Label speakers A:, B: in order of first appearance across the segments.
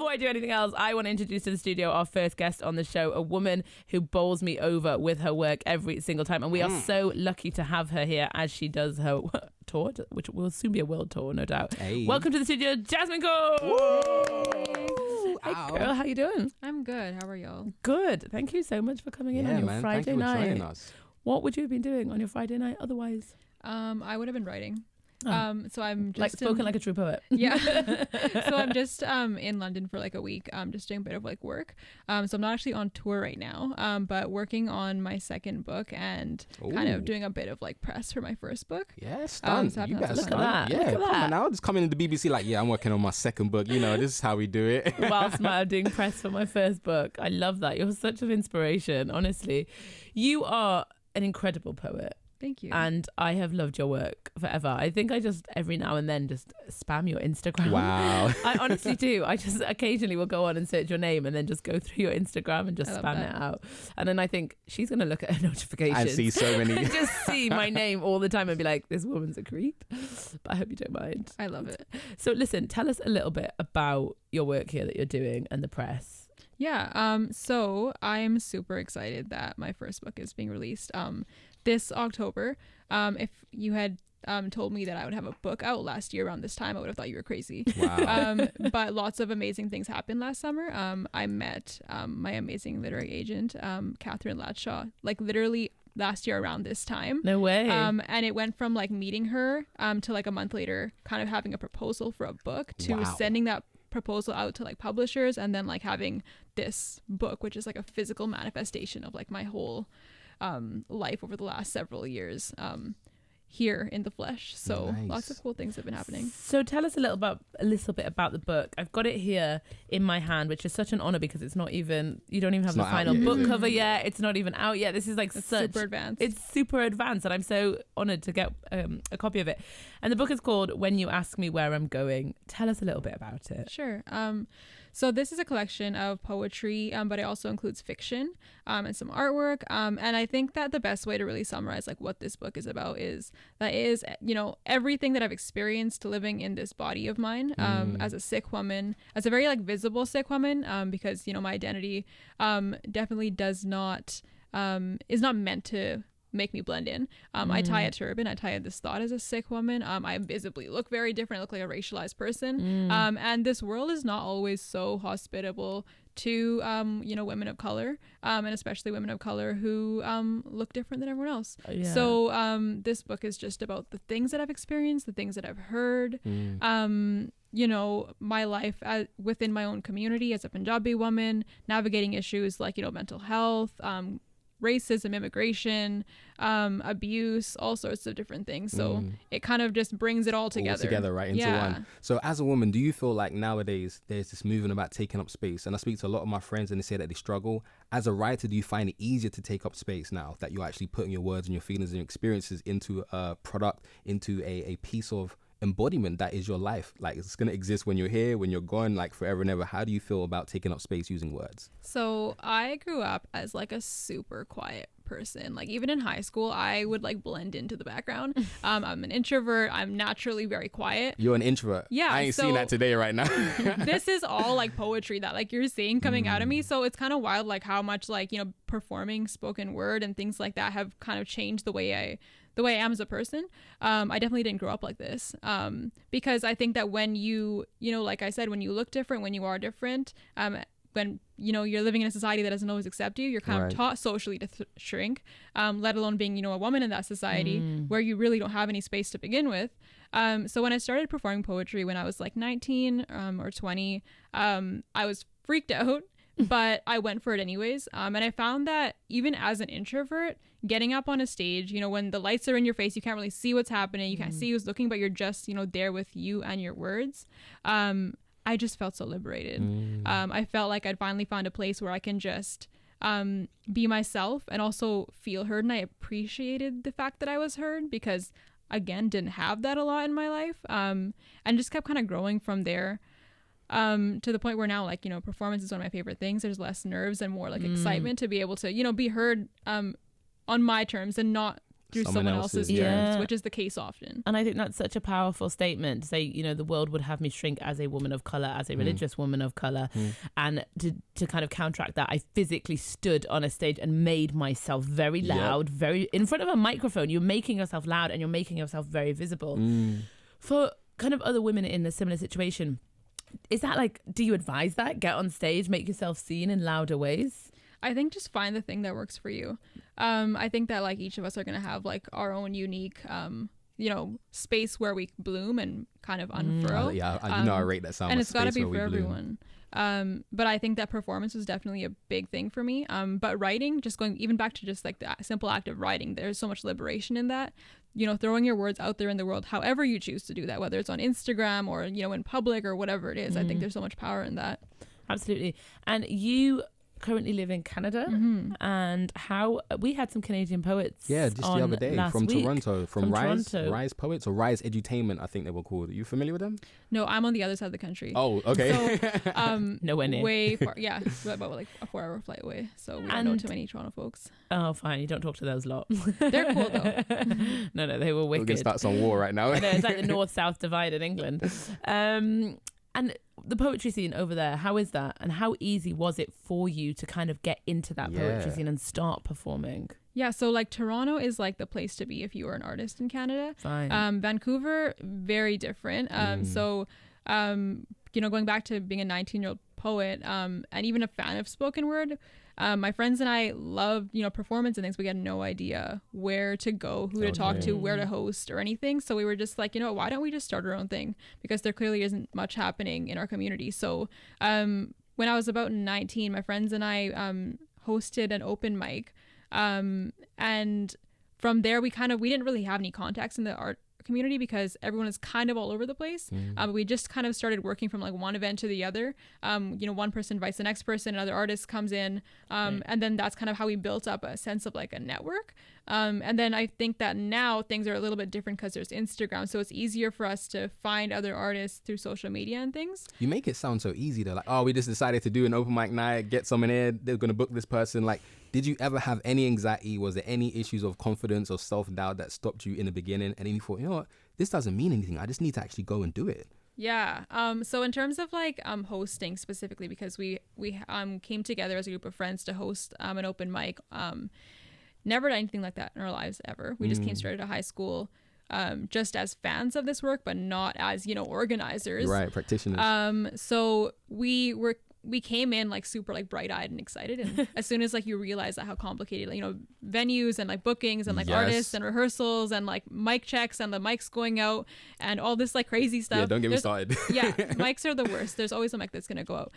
A: before I do anything else, I want to introduce to the studio our first guest on the show, a woman who bowls me over with her work every single time. And we are so lucky to have her here as she does her tour, which will soon be a world tour, no doubt.
B: Hey.
A: Welcome to the studio, Jasmin Kaur. Hey girl, how you doing?
C: I'm good. How are y'all?
A: Good. Thank you so much for coming in on your Friday night.
B: Thank you for joining us.
A: What would you have been doing on your Friday night otherwise?
C: I would have been writing. So I'm just
A: like spoken like a true poet.
C: Yeah. So I'm just in London for like a week. Just doing a bit of like work. So I'm not actually on tour right now. But working on my second book and kind of doing a bit of like press for my first book.
B: Yes, done.
C: So
B: You better
A: look at that.
B: Yeah,
A: look at
B: come
A: that.
B: on now. Just coming into the BBC like, yeah, I'm working on my second book. You know, this is how we do it.
A: Whilst I'm doing press for my first book. I love that. You're such an inspiration, honestly. You are an incredible poet.
C: Thank you.
A: And I have loved your work forever. I think I just every now and then just spam your Instagram.
B: Wow.
A: I honestly do. I just occasionally will go on and search your name and then just go through your Instagram and just spam it out. And then I think she's going to look at her notifications.
B: And see so many.
A: And just see my name all the time and be like, this woman's a creep. But I hope you don't mind.
C: I love it.
A: So listen, tell us a little bit about your work here that you're doing and the press.
C: Yeah. So I'm super excited that my first book is being released this October. If you had told me that I would have a book out last year around this time, I would have thought you were crazy.
B: Wow.
C: But lots of amazing things happened last summer. I met my amazing literary agent, Catherine Latshaw, like literally last year around this time.
A: No way.
C: And it went from like meeting her to like a month later kind of having a proposal for a book to sending that proposal out to like publishers and then like having this book, which is like a physical manifestation of like my whole life over the last several years here in the flesh. So lots of cool things have been happening.
A: So tell us a little bit about the book. I've got it here in my hand, which is such an honor because it's not even, you don't even have the final book cover yet. It's not even out yet. This is like
C: super advanced.
A: It's super advanced, and I'm so honored to get a copy of it. And the book is called When You Ask Me Where I'm Going. Tell us a little bit about it.
C: Sure. So this is a collection of poetry, but it also includes fiction and some artwork. And I think that the best way to really summarize like what this book is about is that it is, you know, everything that I've experienced living in this body of mine as a Sikh woman, as a very like visible Sikh woman, because, you know, my identity definitely is not meant to make me blend in. I tie a turban. I tie this thought as a Sikh woman. I visibly look very different. I look like a racialized person. And this world is not always so hospitable to, you know, women of color, and especially women of color who look different than everyone else. So this book is just about the things that I've experienced, the things that I've heard, you know, my life within my own community as a Punjabi woman, navigating issues like, you know, mental health, racism, immigration, abuse, all sorts of different things. So it kind of just brings it all together.
B: Right into one. So as a woman, do you feel like nowadays there's this movement about taking up space? And I speak to a lot of my friends and they say that they struggle. As a writer, do you find it easier to take up space now that you're actually putting your words and your feelings and your experiences into a product, into a piece of embodiment that is your life? Like it's going to exist when you're here, when you're gone, like forever and ever. How do you feel about taking up space using words?
C: So I grew up as like a super quiet person. Like even in high school, I would like blend into the background. I'm an introvert. I'm naturally very quiet.
B: You're an introvert.
C: Yeah.
B: I ain't seen that today right now.
C: This is all like poetry that like you're seeing coming out of me. So it's kind of wild like how much like, you know, performing spoken word and things like that have kind of changed the way I am as a person. I definitely didn't grow up like this, because I think that when you know, like I said, when you look different, when you are different, when, you know, you're living in a society that doesn't always accept you, you're kind of taught socially to shrink, let alone being, you know, a woman in that society where you really don't have any space to begin with. So when I started performing poetry when I was like 19 or 20, I was freaked out. But I went for it anyways. And I found that even as an introvert, getting up on a stage, you know, when the lights are in your face, you can't really see what's happening. You can't see who's looking, but you're just, you know, there with you and your words. I just felt so liberated. I felt like I'd finally found a place where I can just be myself and also feel heard. And I appreciated the fact that I was heard because, again, didn't have that a lot in my life. And just kept kind of growing from there. To the point where now, like, you know, performance is one of my favorite things. There's less nerves and more like excitement to be able to, you know, be heard on my terms and not through someone else's terms, which is the case often.
A: And I think that's such a powerful statement to say, you know, the world would have me shrink as a woman of colour, as a religious woman of colour. And to kind of counteract that, I physically stood on a stage and made myself very loud, very in front of a microphone. You're making yourself loud and you're making yourself very visible. For kind of other women in a similar situation, is that like, do you advise that? Get on stage, make yourself seen in louder ways?
C: I think just find the thing that works for you. I think that like each of us are going to have like our own unique, you know, space where we bloom and kind of unfurl.
B: I rate that sound.
C: And it's got to be for everyone. But I think that performance was definitely a big thing for me. But writing, just going even back to just like the simple act of writing, there's so much liberation in that. You know, throwing your words out there in the world, however you choose to do that, whether it's on Instagram or, you know, in public or whatever it is. I think there's so much power in that.
A: Absolutely. And you currently live in Canada, and how we had some Canadian poets
B: just the other day from
A: week.
B: Toronto, from Rise Poets or Rise Edutainment, I think they were called. Are you familiar with them?
C: No, I'm on the other side of the country.
B: Oh, okay.
C: So,
A: nowhere near.
C: Way far, about like a 4-hour flight away. So we don't know too many Toronto folks.
A: Oh, fine. You don't talk to those lot.
C: They're cool though.
A: No, they were wicked.
B: We're gonna start some war right now.
A: I know, it's like the north-south divide in England. And the poetry scene over there, how is that? And how easy was it for you to kind of get into that poetry scene and start performing? Yeah,
C: so like Toronto is like the place to be if you are an artist in Canada.
A: Fine.
C: Vancouver, very different. So, you know, going back to being a 19-year-old poet and even a fan of spoken word, my friends and I love, you know, performance and things. We had no idea where to go, who to talk to, where to host or anything. So we were just like, you know, why don't we just start our own thing? Because there clearly isn't much happening in our community. So when I was about 19, my friends and I hosted an open mic. And from there, we didn't really have any contacts in the art community because everyone is kind of all over the place. We just kind of started working from like one event to the other. You know, one person invites the next person, another artist comes in, and then that's kind of how we built up a sense of like a network. And then I think that now things are a little bit different because there's Instagram, so it's easier for us to find other artists through social media and things.
B: You make it sound so easy though, like, oh, we just decided to do an open mic night, get someone in, they're gonna book this person. Like, did you ever have any anxiety? Was there any issues of confidence or self-doubt that stopped you in the beginning? And then you thought, you know what, this doesn't mean anything. I just need to actually go and do it.
C: Yeah. So in terms of like hosting specifically, because we came together as a group of friends to host an open mic. Never done anything like that in our lives ever. We just came straight out of high school, just as fans of this work, but not as, you know, organizers.
B: Right, practitioners.
C: So we came in like super like bright-eyed and excited, and as soon as like you realize that how complicated, like, you know, venues and like bookings and like artists and rehearsals and like mic checks and the mics going out and all this like crazy stuff.
B: Yeah, don't get me started.
C: Yeah, mics are the worst. There's always a mic that's gonna go out.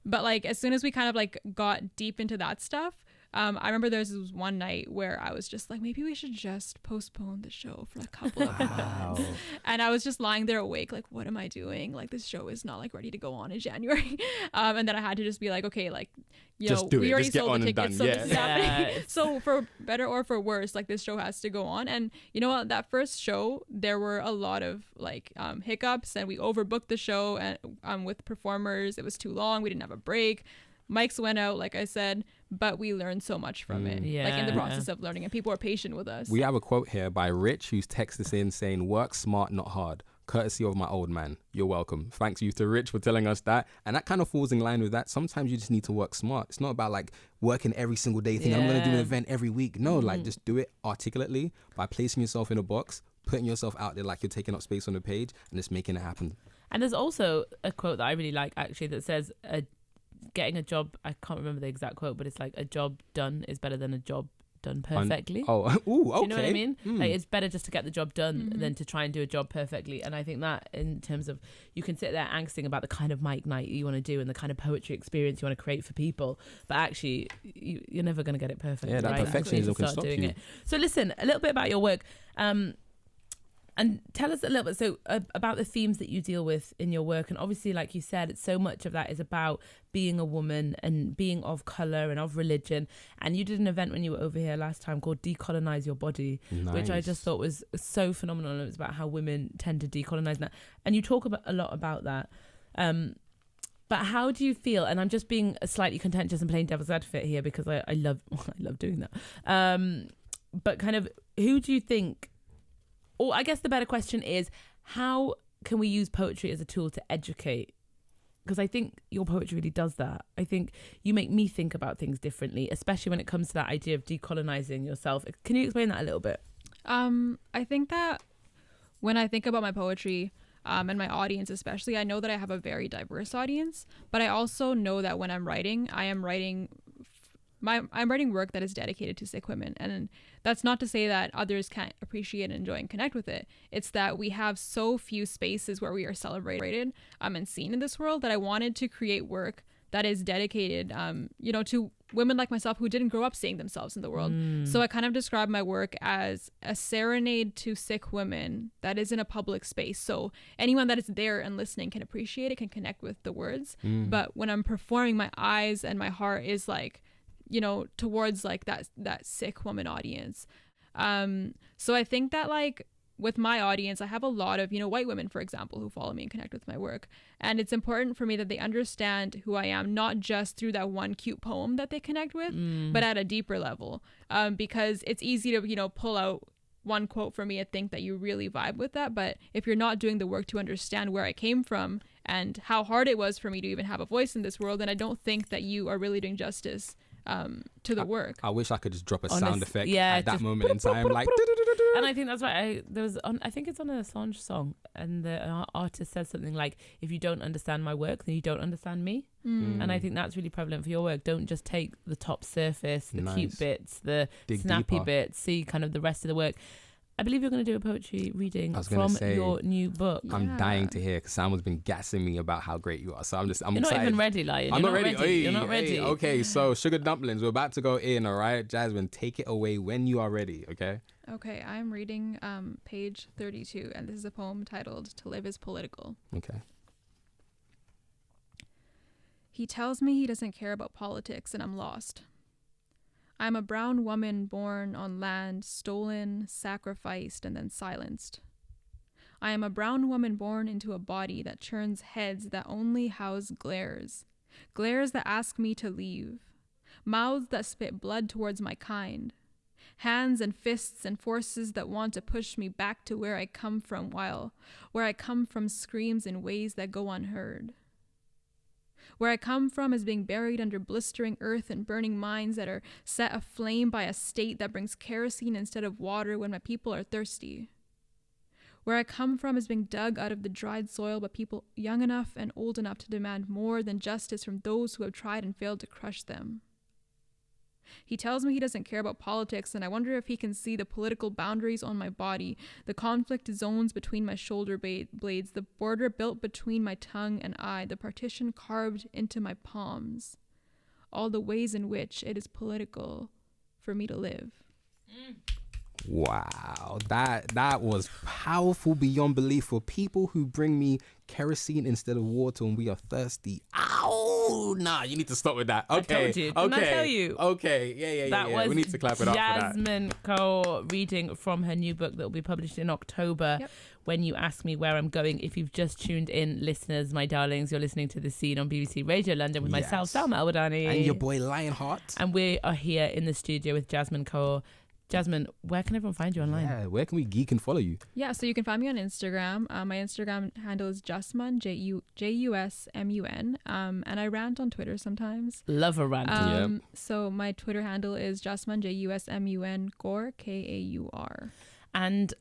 C: But like as soon as we kind of like got deep into that stuff, I remember there was one night where I was just like, maybe we should just postpone the show for a couple of months. And I was just lying there awake, like, what am I doing? Like, this show is not like ready to go on in January. And then I had to just be like, okay, like, you know, we already sold the tickets, so this is happening. So for better or for worse, like this show has to go on. And you know what? That first show, there were a lot of like hiccups, and we overbooked the show and with performers. It was too long. We didn't have a break. Mics went out, like I said, but we learned so much from it, like in the process of learning, and people are patient with us.
B: We have a quote here by Rich, who's texted us in saying, work smart, not hard. Courtesy of my old man. You're welcome. Thanks you to Rich for telling us that. And that kind of falls in line with that. Sometimes you just need to work smart. It's not about like working every single day, thinking I'm going to do an event every week. No, like just do it articulately by placing yourself in a box, putting yourself out there like you're taking up space on the page, and just making it happen. And
A: there's also a quote that I really like, actually, that says, getting a job, I can't remember the exact quote, but it's like, a job done is better than a job done perfectly.
B: Ooh, okay.
A: Do you know what I mean? Like, it's better just to get the job done than to try and do a job perfectly. And I think that in terms of, you can sit there angsting about the kind of mic night you want to do and the kind of poetry experience you want to create for people, but actually you're never going to get it perfect.
B: Yeah, that perfectionism can stop you.
A: So listen, a little bit about your work. And tell us a little bit about the themes that you deal with in your work. And obviously, like you said, so much of that is about being a woman and being of colour and of religion. And you did an event when you were over here last time called Decolonize Your Body, which I just thought was so phenomenal. It was about how women tend to decolonize that. And you talk a lot about that. But how do you feel? And I'm just being slightly contentious and playing devil's advocate here because I love doing that. but kind of, who do you think, or I guess the better question is, how can we use poetry as a tool to educate? Because I think your poetry really does that. I think you make me think about things differently, especially when it comes to that idea of decolonizing yourself. Can you explain that a little bit?
C: I think that when I think about my poetry, and my audience especially, I know that I have a very diverse audience, but I also know that when I'm writing, I'm writing work that is dedicated to Sikh women. And that's not to say that others can't appreciate, enjoy, and connect with it. It's that we have so few spaces where we are celebrated and seen in this world, that I wanted to create work that is dedicated, to women like myself who didn't grow up seeing themselves in the world. So I kind of describe my work as a serenade to Sikh women that is in a public space. So anyone that is there and listening can appreciate it, can connect with the words. But when I'm performing, my eyes and my heart is like, towards like that Sikh woman audience. So I think that like with my audience, I have a lot of, white women, for example, who follow me and connect with my work. And it's important for me that they understand who I am, not just through that one cute poem that they connect with, but at a deeper level. Because it's easy to, pull out one quote from me and think that you really vibe with that. But if you're not doing the work to understand where I came from and how hard it was for me to even have a voice in this world, then I don't think that you are really doing justice to the work.
B: I wish I could just drop a sound effect
A: yeah,
B: at that moment in time, like.
A: And I think that's right. I think it's on a Assange song, and the artist says something like, "If you don't understand my work, then you don't understand me." And I think that's really prevalent for your work. Don't just take the top surface, the cute bits, the snappy bits. See kind of the rest of the work. I believe you're going to do a poetry reading from your new book.
B: I'm dying to hear, because Sam has been gassing me about how great you are. So I'm
A: You're
B: excited.
A: not even ready, Lion.
B: I'm not ready.
A: You're not ready.
B: Okay, so sugar dumplings, we're about to go in, all right? Jasmine, take it away when you are ready, okay?
C: Okay, I'm reading page 32, and this is a poem titled "To Live is Political."
B: Okay.
C: He tells me he doesn't care about politics, and I'm lost. I'm a brown woman born on land stolen, sacrificed, and then silenced. I am a brown woman born into a body that churns heads that only house glares that ask me to leave, mouths that spit blood towards my kind, hands and fists and forces that want to push me back to where I come from, while where I come from screams in ways that go unheard. Where I come from is being buried under blistering earth and burning mines that are set aflame by a state that brings kerosene instead of water when my people are thirsty. Where I come from is being dug out of the dried soil by people young enough and old enough to demand more than justice from those who have tried and failed to crush them. He tells me he doesn't care about politics, and I wonder if he can see the political boundaries on my body, the conflict zones between my shoulder blades, the border built between my tongue and eye, the partition carved into my palms, all the ways in which it is political for me to live.
B: Wow, that was powerful beyond belief. For people who bring me kerosene instead of water when we are thirsty. Ow! Nah, you need to stop with that. Okay,
A: I told you. Didn't I tell you?
B: Okay, yeah.
A: That was
B: we need to clap it up for that.
A: Jasmin Kaur reading from her new book that will be published in October.
C: Yep.
A: When you ask me where I'm going, if you've just tuned in, listeners, my darlings, you're listening to The Scene on BBC Radio London with myself, Salma El-Wardany,
B: and your boy LionHeart.
A: And we are here in the studio with Jasmin Kaur. Jasmine, where can everyone find you online?
B: Yeah, where can we geek and follow you?
C: Yeah, so you can find me on Instagram. My Instagram handle is Jasmin, Jusmun. And I rant on Twitter sometimes.
A: Love a rant.
C: So my Twitter handle is Jasmin, Jusmun, Kaur, Kaur.
A: And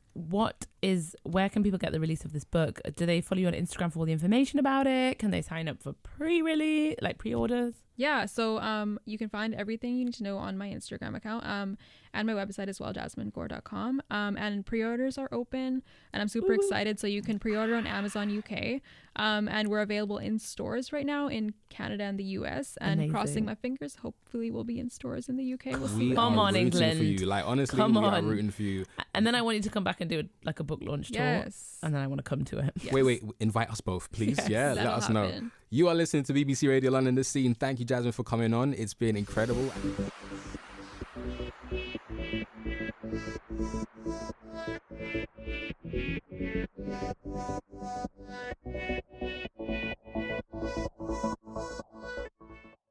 A: where can people get the release of this book? Do they follow you on Instagram for all the information about it? Can they sign up for pre-release, like pre-orders?
C: Yeah, so you can find everything you need to know on my Instagram account and my website as well, jasminkaur.com. And pre-orders are open, and I'm super excited. So you can pre-order on Amazon UK, and we're available in stores right now in Canada and the US. And
A: Amazing.
C: Crossing my fingers, hopefully we'll be in stores in the UK. We'll see.
A: Come on, England.
B: For you. Like, honestly,
A: Come
B: we are
A: on.
B: rooting for you.
A: And then I want you to come back and do a book launch tour.
C: Yes.
A: And then I want to come to it.
C: Yes.
B: Wait, invite us both, please.
C: Yes,
B: yeah, let
C: that'll
B: us know.
C: happen.
B: You are listening to BBC Radio London, The Scene. Thank you, Jasmine, for coming on. It's been incredible.